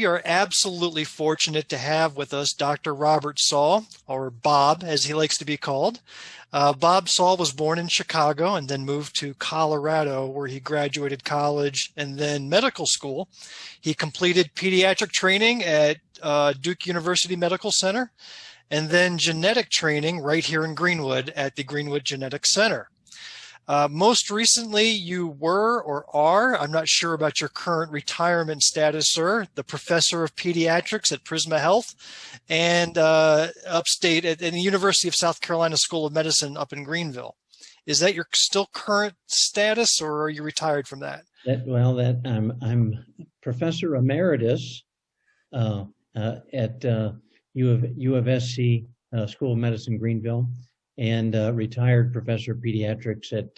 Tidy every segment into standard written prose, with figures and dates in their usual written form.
we are absolutely fortunate to have with us Dr. Robert Saul, or Bob, as he likes to be called. Bob Saul was born in Chicago and then moved to Colorado, where he graduated college and then medical school. He completed pediatric training at Duke University Medical Center, and then genetic training right here in Greenwood at the Greenwood Genetics Center. Most recently, you were or are, I'm not sure about your current retirement status, sir, the professor of pediatrics at Prisma Health and upstate at the University of South Carolina School of Medicine up in Greenville. Is that your still current status, or are you retired from that? I'm professor emeritus at U of SC School of Medicine Greenville, and retired professor of pediatrics at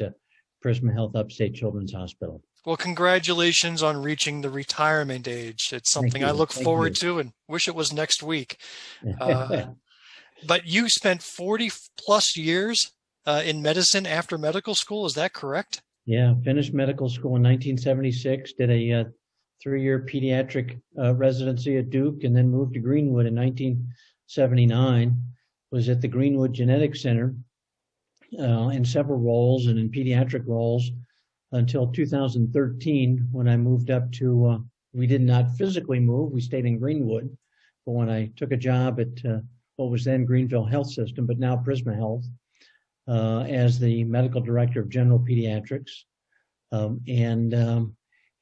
Prisma Health Upstate Children's Hospital. Well, congratulations on reaching the retirement age. It's something I look forward to and wish it was next week. But you spent 40 plus years in medicine after medical school. Is that correct? Yeah, finished medical school in 1976, did a 3-year pediatric residency at Duke, and then moved to Greenwood in 1979. Was at the Greenwood Genetics Center in several roles and in pediatric roles until 2013, when I moved up to, we did not physically move, we stayed in Greenwood, but when I took a job at what was then Greenville Health System, but now Prisma Health, as the medical director of general pediatrics, and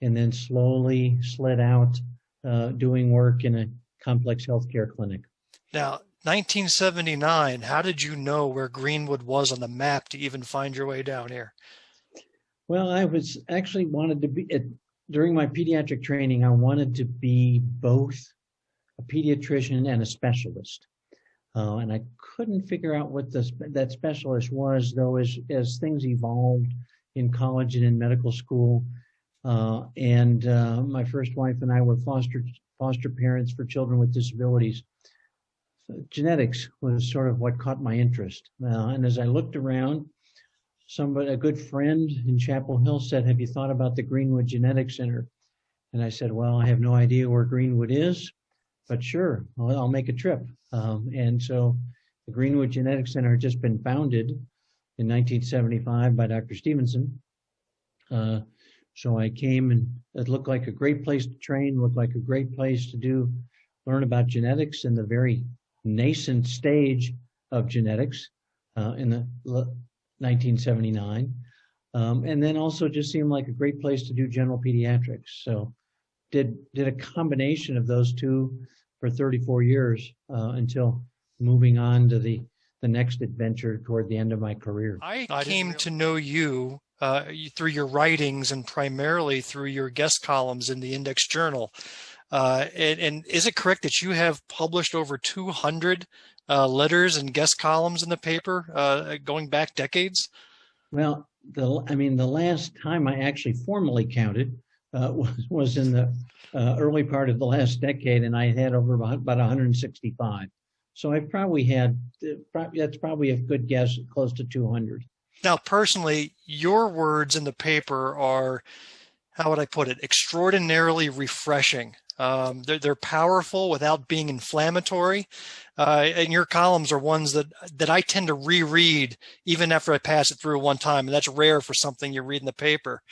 then slowly slid out doing work in a complex healthcare clinic. Now, 1979, how did you know where Greenwood was on the map to even find your way down here? Well, I was actually wanted to be, during my pediatric training, I wanted to be both a pediatrician and a specialist. And I couldn't figure out what that specialist was, though, as things evolved in college and in medical school. My first wife and I were foster parents for children with disabilities. Genetics was sort of what caught my interest. And as I looked around, a good friend in Chapel Hill said, "Have you thought about the Greenwood Genetics Center?" And I said, "Well, I have no idea where Greenwood is, but sure, I'll make a trip." And so the Greenwood Genetics Center had just been founded in 1975 by Dr. Stevenson. So I came, and it looked like a great place to train, looked like a great place to learn about genetics in the very nascent stage of genetics in the 1979. And then also just seemed like a great place to do general pediatrics. So did a combination of those two for 34 years until moving on to the next adventure toward the end of my career. I came to know you through your writings and primarily through your guest columns in the Index Journal. And is it correct that you have published over 200 letters and guest columns in the paper going back decades? Well, the last time I actually formally counted was in the early part of the last decade, and I had over about 165. So I've probably had, that's probably a good guess, close to 200. Now, personally, your words in the paper are, how would I put it, extraordinarily refreshing. They're powerful without being inflammatory. And your columns are ones that I tend to reread even after I pass it through one time. And that's rare for something you read in the paper.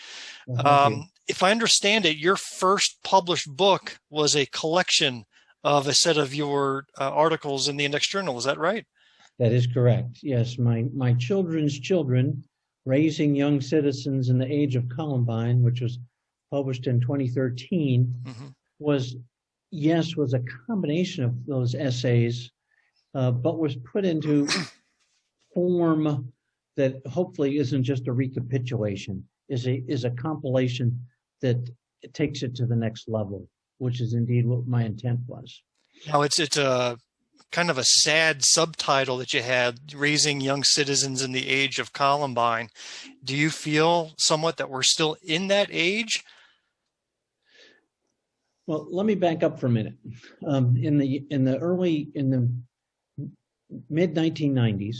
If I understand it, your first published book was a collection of a set of your articles in the Index Journal. Is that right? That is correct. Yes, my children's children, Raising Young Citizens in the Age of Columbine, which was published in 2013, was a combination of those essays, but was put into form that hopefully isn't just a recapitulation, is a compilation that takes it to the next level, which is indeed what my intent was. Now, it's a kind of a sad subtitle that you had, Raising Young Citizens in the Age of Columbine. Do you feel somewhat that we're still in that age? Well, let me back up for a minute. In the mid 1990s,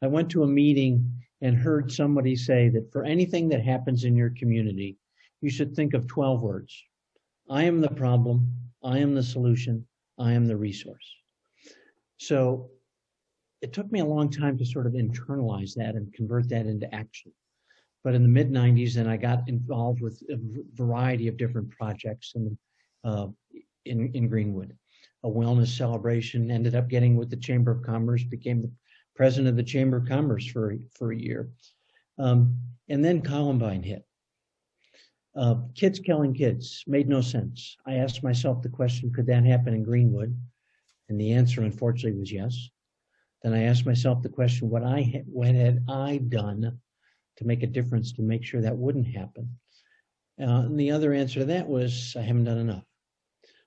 I went to a meeting and heard somebody say that for anything that happens in your community, you should think of 12 words. I am the problem. I am the solution. I am the resource. So it took me a long time to sort of internalize that and convert that into action. But in the mid-90s, then I got involved with a variety of different projects in Greenwood. A wellness celebration, ended up getting with the Chamber of Commerce, became the president of the Chamber of Commerce for a year. And then Columbine hit. Kids killing kids made no sense. I asked myself the question, could that happen in Greenwood? And the answer, unfortunately, was yes. Then I asked myself the question, what had I done to make a difference to make sure that wouldn't happen? And the other answer to that was, I haven't done enough.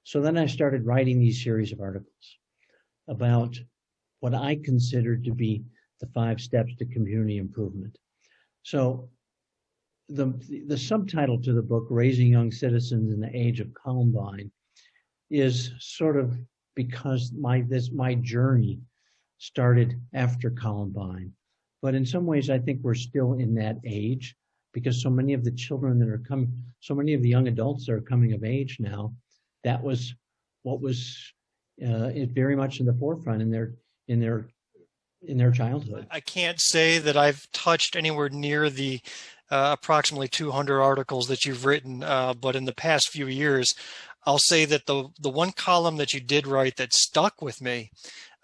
So then I started writing these series of articles about what I considered to be the 5 steps to community improvement. So the subtitle to the book, Raising Young Citizens in the Age of Columbine, is sort of because my journey started after Columbine. But in some ways, I think we're still in that age, because so many of the children that are coming, so many of the young adults that are coming of age now, that was what was very much in the forefront in their childhood. I can't say that I've touched anywhere near the approximately 200 articles that you've written, but in the past few years, I'll say that the one column that you did write that stuck with me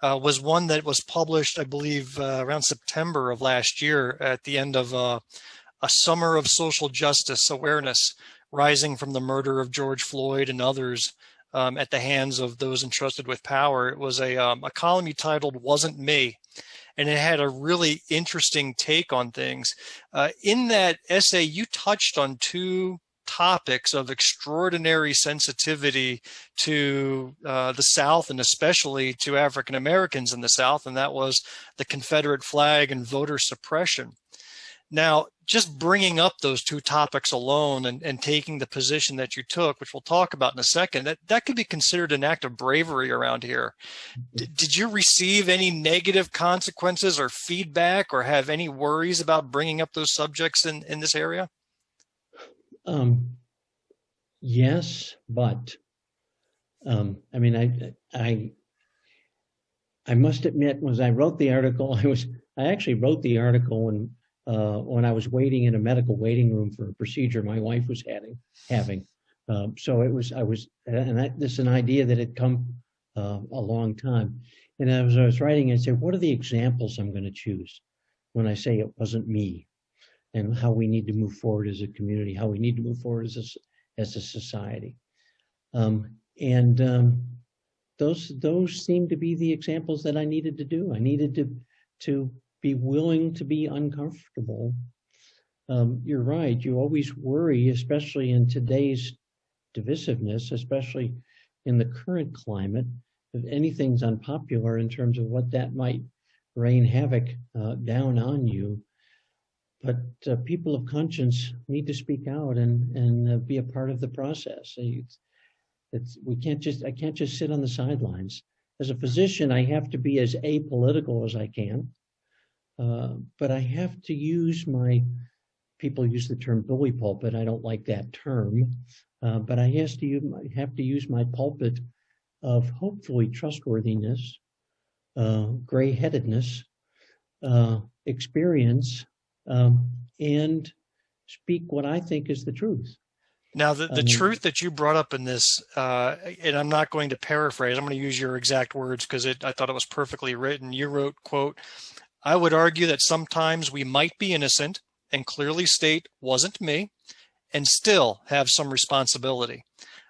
was one that was published, I believe, around September of last year at the end of a summer of social justice awareness, rising from the murder of George Floyd and others at the hands of those entrusted with power. It was a column you titled "Wasn't Me," and it had a really interesting take on things. In that essay, you touched on 2 topics of extraordinary sensitivity to the South, and especially to African Americans in the South, and that was the Confederate flag and voter suppression. Now, just bringing up those 2 topics alone and taking the position that you took, which we'll talk about in a second, that could be considered an act of bravery around here. Did you receive any negative consequences or feedback, or have any worries about bringing up those subjects in this area? Yes, but I mean, I must admit, when I wrote the article, I actually wrote the article when I was waiting in a medical waiting room for a procedure my wife was having. So this is an idea that had come a long time. And as I was writing, I said, what are the examples I'm going to choose when I say it wasn't me, and how we need to move forward as a community, how we need to move forward as a society. Those seem to be the examples that I needed to do. I needed to be willing to be uncomfortable. You're right. You always worry, especially in today's divisiveness, especially in the current climate, if anything's unpopular in terms of what that might rain havoc down on you. But people of conscience need to speak out and be a part of the process. I can't just sit on the sidelines. As a physician, I have to be as apolitical as I can. But I have to use people use the term bully pulpit. I don't like that term. But I have to use my pulpit of hopefully trustworthiness, gray-headedness, experience, and speak what I think is the truth. Now, the truth that you brought up in this, and I'm not going to paraphrase, I'm going to use your exact words because I thought it was perfectly written. You wrote, quote, "I would argue that sometimes we might be innocent and clearly state wasn't me and still have some responsibility.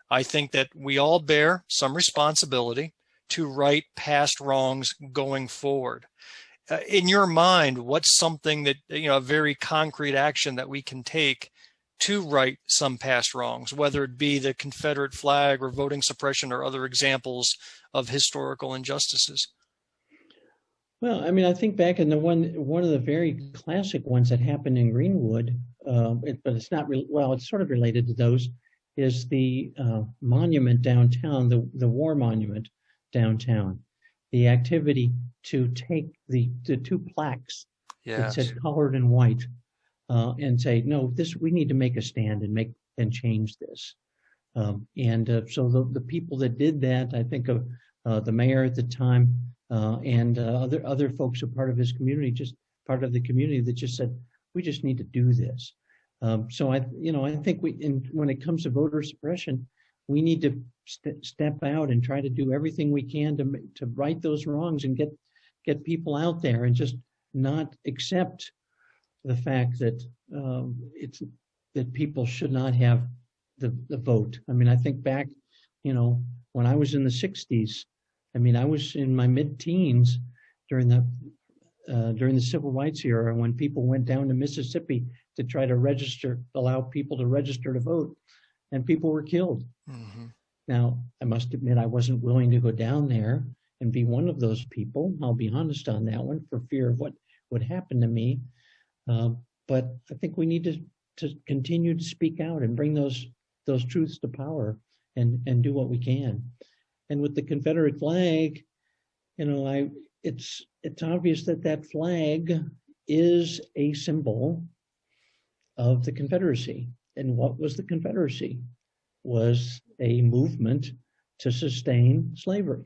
I think that we all bear some responsibility to right past wrongs going forward." In your mind, what's something that, a very concrete action that we can take to right some past wrongs, whether it be the Confederate flag or voting suppression or other examples of historical injustices? Well, I mean, I think back in one of the very classic ones that happened in Greenwood, but it's not it's sort of related to those, is the monument downtown, the war monument downtown. The activity to take the 2 plaques that said colored and white, and say, no, we need to make a stand and change this. So the people that did that, I think of the mayor at the time and other folks who are part of his community, just part of the community that just said, we just need to do this. So I think when it comes to voter suppression, we need to step out and try to do everything we can to right those wrongs and get people out there and just not accept the fact that that people should not have the vote. I mean, I think back, when I was in the 60s, I mean, I was in my mid-teens during the civil rights era when people went down to Mississippi to try to allow people to register to vote, and people were killed. Mm-hmm. Now, I must admit, I wasn't willing to go down there and be one of those people. I'll be honest on that one, for fear of what would happen to me. But I think we need to continue to speak out and bring those truths to power and do what we can. And with the Confederate flag, it's obvious that flag is a symbol of the Confederacy. And what was the Confederacy? Was a movement to sustain slavery.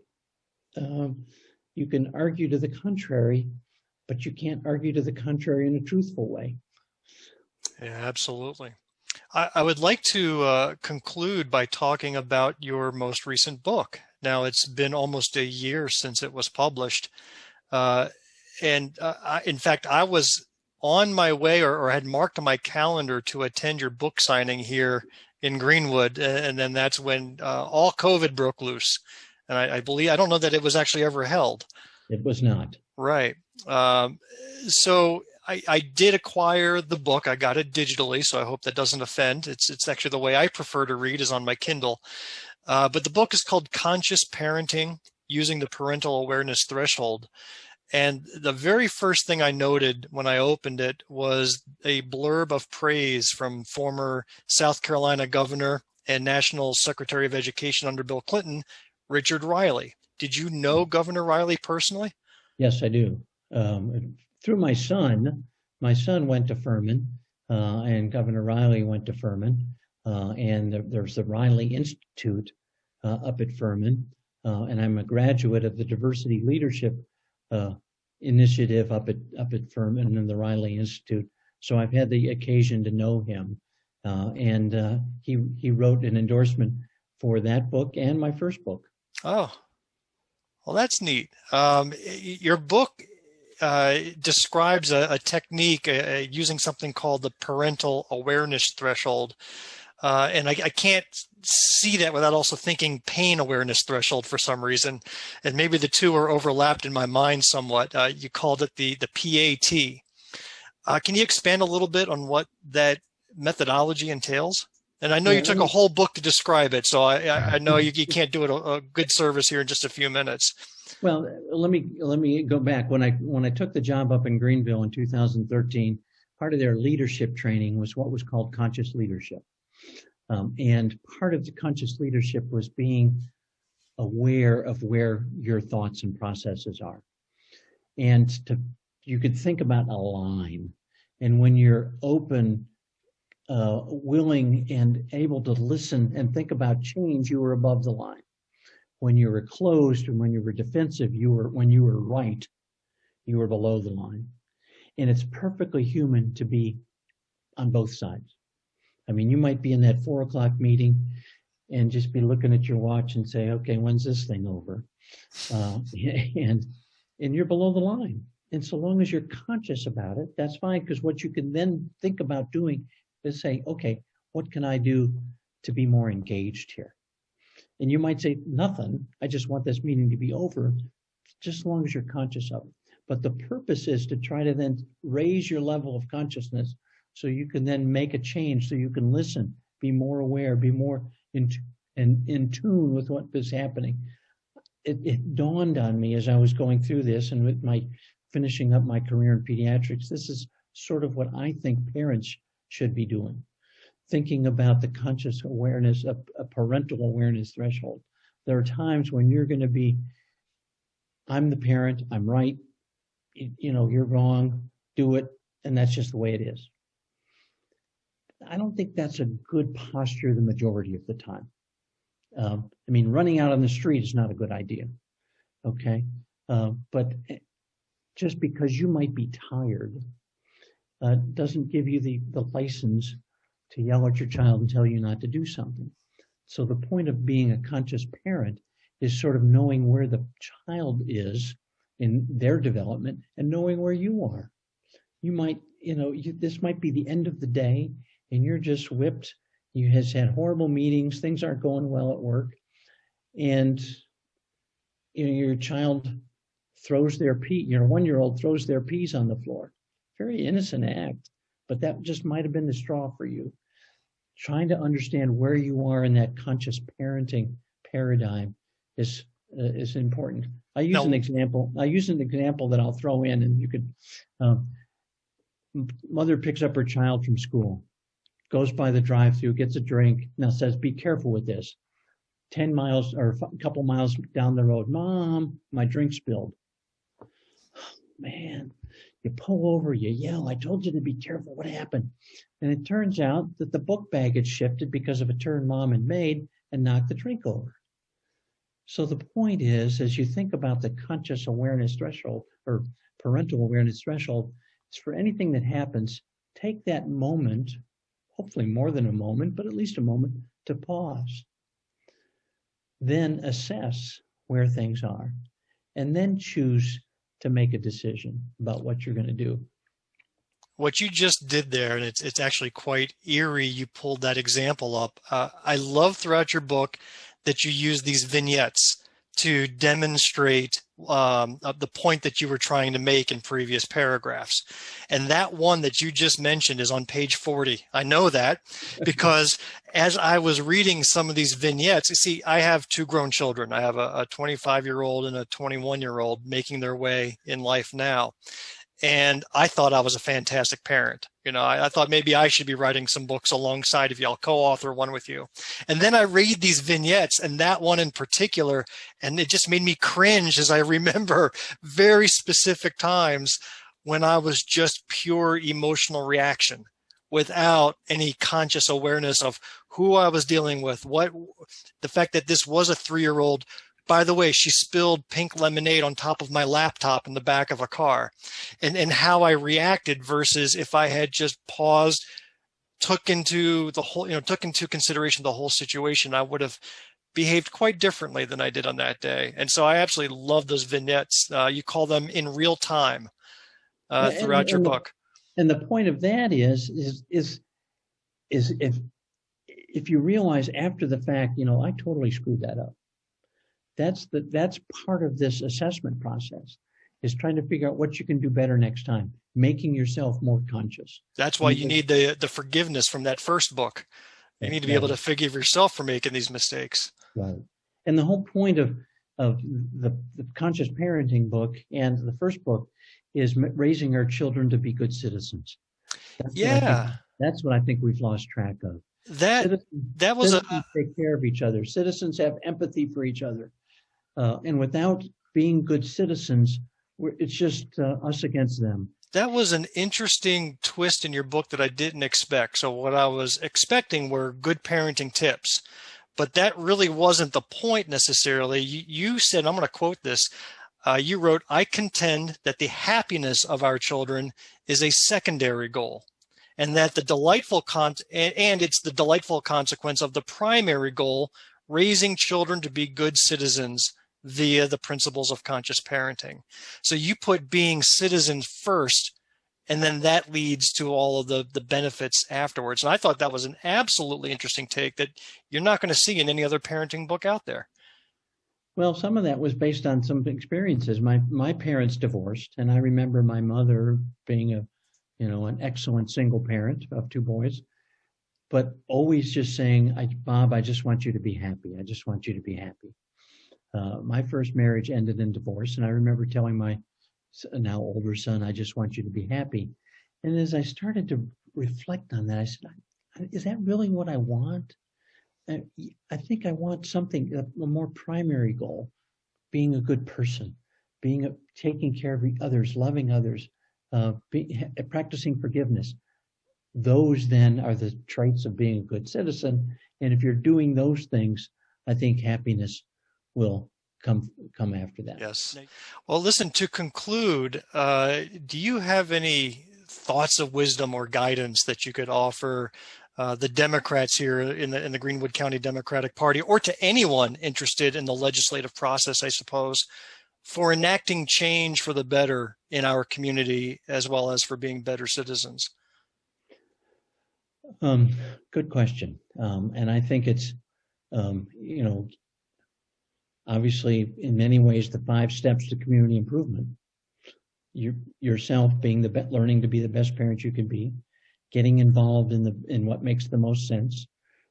You can argue to the contrary, but you can't argue to the contrary in a truthful way. Yeah, absolutely. I would like to conclude by talking about your most recent book. Now, it's been almost a year since it was published. In fact, I was on my way or had marked on my calendar to attend your book signing here in Greenwood. And then that's when all COVID broke loose. And I don't know that it was actually ever held. It was not. Right. So I did acquire the book. I got it digitally, so I hope that doesn't offend. It's actually the way I prefer to read is on my Kindle. But the book is called Conscious Parenting Using the Parental Awareness Threshold. And the very first thing I noted when I opened it was a blurb of praise from former South Carolina Governor and National Secretary of Education under Bill Clinton, Richard Riley. Did you know Governor Riley personally? Yes, I do. Through my son went to Furman, and Governor Riley went to Furman, and there's the Riley Institute up at Furman, and I'm a graduate of the Diversity Leadership Initiative up at Furman and the Riley Institute. So I've had the occasion to know him, and he wrote an endorsement for that book and my first book. Oh, well, that's neat. Your book describes a technique using something called the parental awareness threshold. And I can't see that without also thinking pain awareness threshold for some reason. And maybe the two are overlapped in my mind somewhat. You called it the PAT. Can you expand a little bit on what that methodology entails? And I know you took a whole book to describe it, so I know you can't do it a good service here in just a few minutes. Well, let me go back. When I took the job up in Greenville in 2013, part of their leadership training was what was called conscious leadership. And part of the conscious leadership was being aware of where your thoughts and processes are. And you could think about a line. And when you're open, willing, and able to listen and think about change, you were above the line. When you were closed and when you were defensive, when you were right, you were below the line. And it's perfectly human to be on both sides. I mean, you might be in that 4:00 meeting and just be looking at your watch and say, okay, when's this thing over? And you're below the line. And so long as you're conscious about it, that's fine, because what you can then think about doing is say, okay, what can I do to be more engaged here? And you might say, nothing, I just want this meeting to be over, just as long as you're conscious of it. But the purpose is to try to then raise your level of consciousness so you can then make a change, so you can listen, be more aware, be more in tune with what is happening. It dawned on me as I was going through this and with my finishing up my career in pediatrics, this is sort of what I think parents should be doing. Thinking about the conscious awareness, a parental awareness threshold. There are times when you're going to be, I'm the parent, I'm right, you're wrong, do it, and that's just the way it is. I don't think that's a good posture the majority of the time. I mean, running out on the street is not a good idea. Okay. But just because you might be tired doesn't give you the license to yell at your child and tell you not to do something. So the point of being a conscious parent is sort of knowing where the child is in their development and knowing where you are. You might, this might be the end of the day and you're just whipped. You has had horrible meetings. Things aren't going well at work. And your child throws their pee, your 1-year-old throws their peas on the floor. Very innocent act, but that just might have been the straw for you. Trying to understand where you are in that conscious parenting paradigm is important. I use an example that I'll throw in, and you could. Mother picks up her child from school, goes by the drive-thru, gets a drink, now says, "Be careful with this." 10 miles or a couple miles down the road, "Mom, my drink spilled." Man, you pull over, you yell, "I told you to be careful. What happened?" And it turns out that the book bag had shifted because of a turn Mom had made and knocked the drink over. So the point is, as you think about the conscious awareness threshold or parental awareness threshold, is for anything that happens, take that moment, hopefully more than a moment, but at least a moment, to pause. Then assess where things are, and then choose to make a decision about what you're going to do. What you just did there, and it's actually quite eerie, you pulled that example up. I love throughout your book that you use these vignettes to demonstrate the point that you were trying to make in previous paragraphs. And that one that you just mentioned is on page 40. I know that because as I was reading some of these vignettes, you see, I have 2 grown children. I have a 25-year-old and a 21-year-old making their way in life now. And I thought I was a fantastic parent. I thought maybe I should be writing some books alongside of you. I'll co-author one with you. And then I read these vignettes, and that one in particular, and it just made me cringe as I remember very specific times when I was just pure emotional reaction without any conscious awareness of who I was dealing with, the fact that this was a 3-year-old. By the way, she spilled pink lemonade on top of my laptop in the back of a car, and how I reacted versus if I had just paused, took into consideration the whole situation, I would have behaved quite differently than I did on that day. And so I absolutely love those vignettes. You call them in real time throughout your book. And the point of that is if you realize after the fact, I totally screwed that up. That's part of this assessment process, is trying to figure out what you can do better next time, making yourself more conscious. That's why you need the forgiveness from that first book. You need to be able to forgive yourself for making these mistakes. Right. And the whole point of the conscious parenting book and the first book is raising our children to be good citizens. That's what I think we've lost track of. Citizens take care of each other. Citizens have empathy for each other. And without being good citizens, it's just us against them. That was an interesting twist in your book that I didn't expect. So what I was expecting were good parenting tips, but that really wasn't the point necessarily. You said, I'm going to quote this. You wrote, "I contend that the happiness of our children is a secondary goal, and that it's the delightful consequence of the primary goal, raising children to be good citizens via the principles of conscious parenting." So you put being citizens first, and then that leads to all of the benefits afterwards. And I thought that was an absolutely interesting take that you're not going to see in any other parenting book out there. Well, some of that was based on some experiences. My parents divorced, and I remember my mother being an excellent single parent of 2 boys, but always just saying, "Bob, I just want you to be happy. I just want you to be happy." My first marriage ended in divorce, and I remember telling my now older son, "I just want you to be happy." And as I started to reflect on that, I said, is that really what I want? I think I want something, a more primary goal, being a good person, taking care of others, loving others, practicing forgiveness. Those then are the traits of being a good citizen. And if you're doing those things, I think happiness will come after that. Yes. Well, listen, to conclude, do you have any thoughts of wisdom or guidance that you could offer the Democrats here in the Greenwood County Democratic Party, or to anyone interested in the legislative process, I suppose, for enacting change for the better in our community, as well as for being better citizens? Good question. And I think it's, obviously in many ways, the 5 steps to community improvement. Yourself being learning to be the best parent you can be, getting involved in what makes the most sense,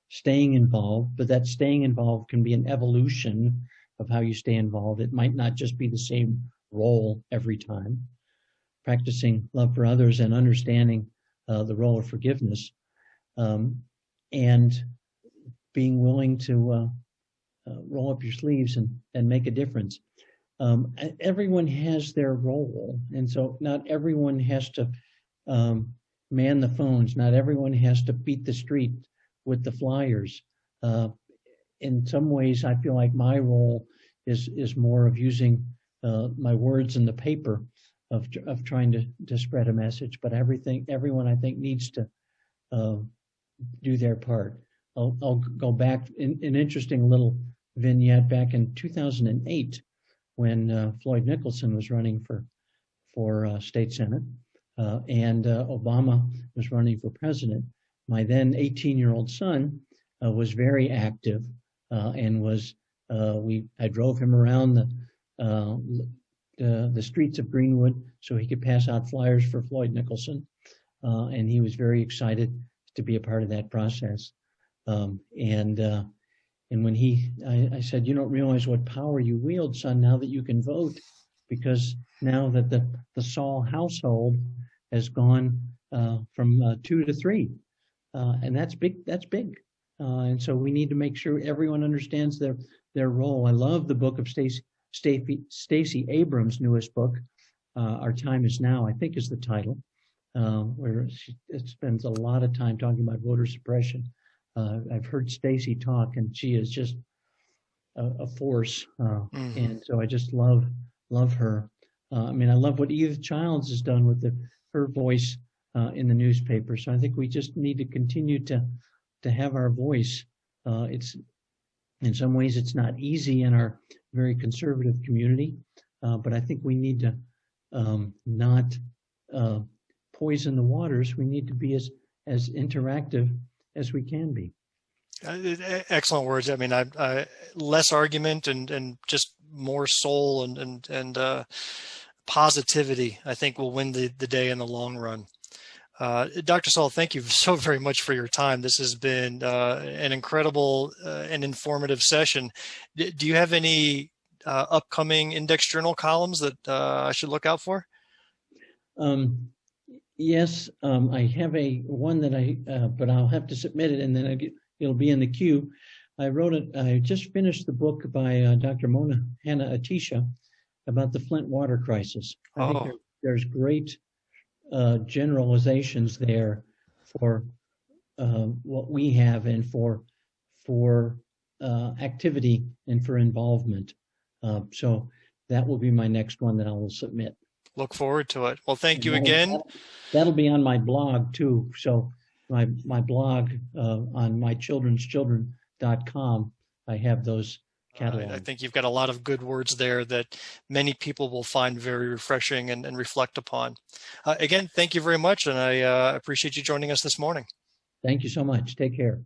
staying involved, but that staying involved can be an evolution of how you stay involved. It might not just be the same role every time. Practicing love for others and understanding the role of forgiveness, and being willing to roll up your sleeves and make a difference. Everyone has their role, and so not everyone has to man the phones. Not everyone has to beat the street with the flyers. In some ways, I feel like my role is more of using my words in the paper, of trying to spread a message. But everyone I think needs to do their part. I'll go back in an interesting little vignette back in 2008 when Floyd Nicholson was running for state senate and Obama was running for president. My then 18-year-old son was very active and was I drove him around the streets of Greenwood so he could pass out flyers for Floyd Nicholson, and he was very excited to be a part of that process. And when I said, "You don't realize what power you wield, son, now that you can vote, because now that the Saul household has gone from 2 to 3, and that's big. That's big. And so we need to make sure everyone understands their role." I love the book of Stacey Abrams' newest book, "Our Time Is Now," I think is the title, where she spends a lot of time talking about voter suppression. I've heard Stacey talk, and she is just a force. And so I just love her. I love what Edith Childs has done with her voice in the newspaper. So I think we just need to continue to have our voice. It's in some ways it's not easy in our very conservative community, but I think we need to not poison the waters. We need to be as interactive as we can be. Excellent words. I less argument and just more soul and positivity, I think, will win the day in the long run. Dr. Saul, thank you so very much for your time. This has been an incredible and informative session. Do you have any upcoming Index Journal columns that I should look out for? Yes, I have one that but I'll have to submit it, and then it'll be in the queue. I just finished the book by Dr. Mona Hanna-Attisha about the Flint water crisis. I think there's great generalizations there for what we have and for activity and for involvement. So that will be my next one that I will submit. Look forward to it. Well, thank you again. That'll be on my blog too. So my blog on mychildrenschildren.com, I have those catalogs. I think you've got a lot of good words there that many people will find very refreshing and reflect upon. Again, thank you very much, and I appreciate you joining us this morning. Thank you so much. Take care.